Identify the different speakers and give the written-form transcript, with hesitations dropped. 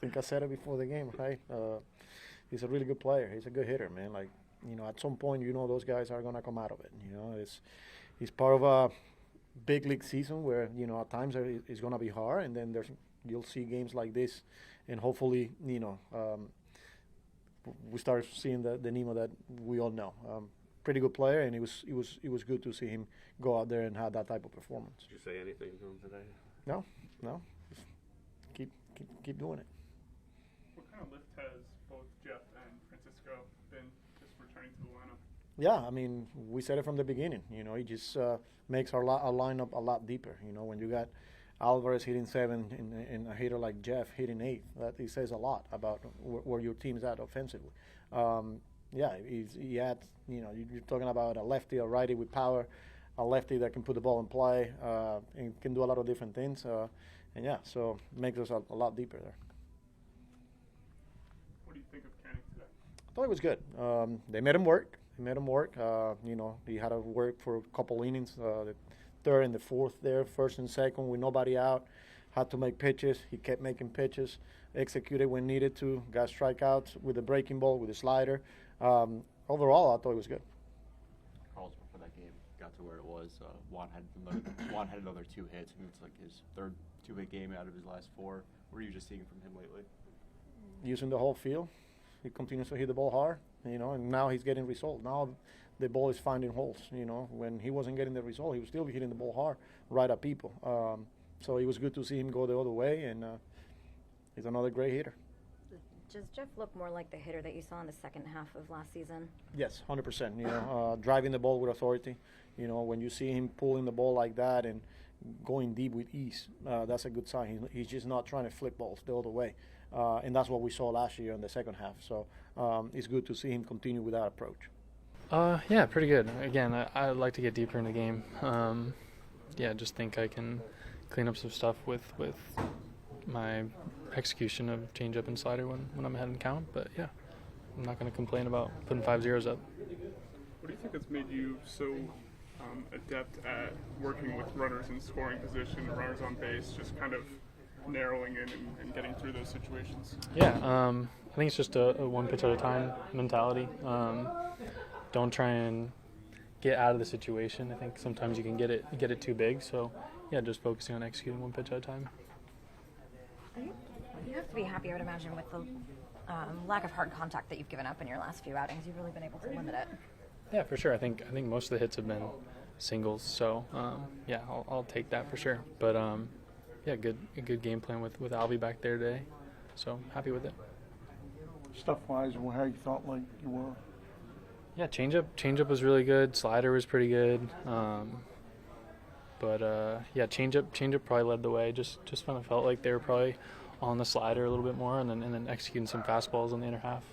Speaker 1: think I said it before the game, right? He's a really good player. He's a good hitter, man. Like, at some point, those guys are going to come out of it. He's part of a big league season where, at times it's going to be hard, and then you'll see games like this, and hopefully, we start seeing the Nimmo that we all know. Pretty good player, and it was good to see him go out there and have that type of performance.
Speaker 2: Did you say anything to him today?
Speaker 1: No. Just keep doing it.
Speaker 3: What kind of lift has both Jeff and Francisco been just returning to the lineup?
Speaker 1: Yeah, I mean, we said it from the beginning. He just makes our lineup a lot deeper. When you got Alvarez hitting 7 and a hitter like Jeff hitting 8, that it says a lot about where your team's at offensively. Yeah, he had, you're talking about a lefty, a righty with power, a lefty that can put the ball in play and can do a lot of different things. And yeah, so it makes us a lot deeper there.
Speaker 3: What do you think of Canning today?
Speaker 1: I thought it was good. They made him work. He had to work for a couple innings, the third and the fourth there, first and second with nobody out. Had to make pitches. He kept making pitches, executed when needed to, got strikeouts with the breaking ball, with the slider. Overall, I thought it was good.
Speaker 4: Carlos, before that game got to where it was, Juan had another 2 hits. I think it's like his third 2-hit game out of his last 4. What are you just seeing from him lately?
Speaker 1: Using the whole field. He continues to hit the ball hard, and now he's getting results. Now the ball is finding holes. When he wasn't getting the result, he was still hitting the ball hard right at people. So it was good to see him go the other way, and he's another great hitter.
Speaker 5: Does Jeff look more like the hitter that you saw in the second half of last season?
Speaker 1: Yes, 100%. Driving the ball with authority. When you see him pulling the ball like that and going deep with ease, that's a good sign. He's just not trying to flip balls the other way. And that's what we saw last year in the second half. So it's good to see him continue with that approach.
Speaker 6: Yeah, pretty good. Again, I'd like to get deeper in the game. I just think I can clean up some stuff with my execution of changeup and slider when I'm ahead in count. But yeah, I'm not going to complain about putting 5 zeros up.
Speaker 3: What do you think has made you so adept at working with runners in scoring position, runners on base, just kind of narrowing in and getting through those situations?
Speaker 6: Yeah, I think it's just a one pitch at a time mentality. Don't try and get out of the situation. I think sometimes you can get it too big. So yeah, just focusing on executing one pitch at a time.
Speaker 5: You have to be happy, I would imagine, with the lack of hard contact that you've given up in your last few outings. You've really been able to limit it.
Speaker 6: Yeah, for sure. I think most of the hits have been singles. So yeah, I'll take that for sure. But yeah, a good game plan with Alvy back there today. So happy with it.
Speaker 7: Stuff-wise, how you felt like you were?
Speaker 6: Yeah, changeup was really good. Slider was pretty good. But yeah, changeup probably led the way. Just kind of felt like they were probably on the slider a little bit more, and then executing some fastballs in the inner half.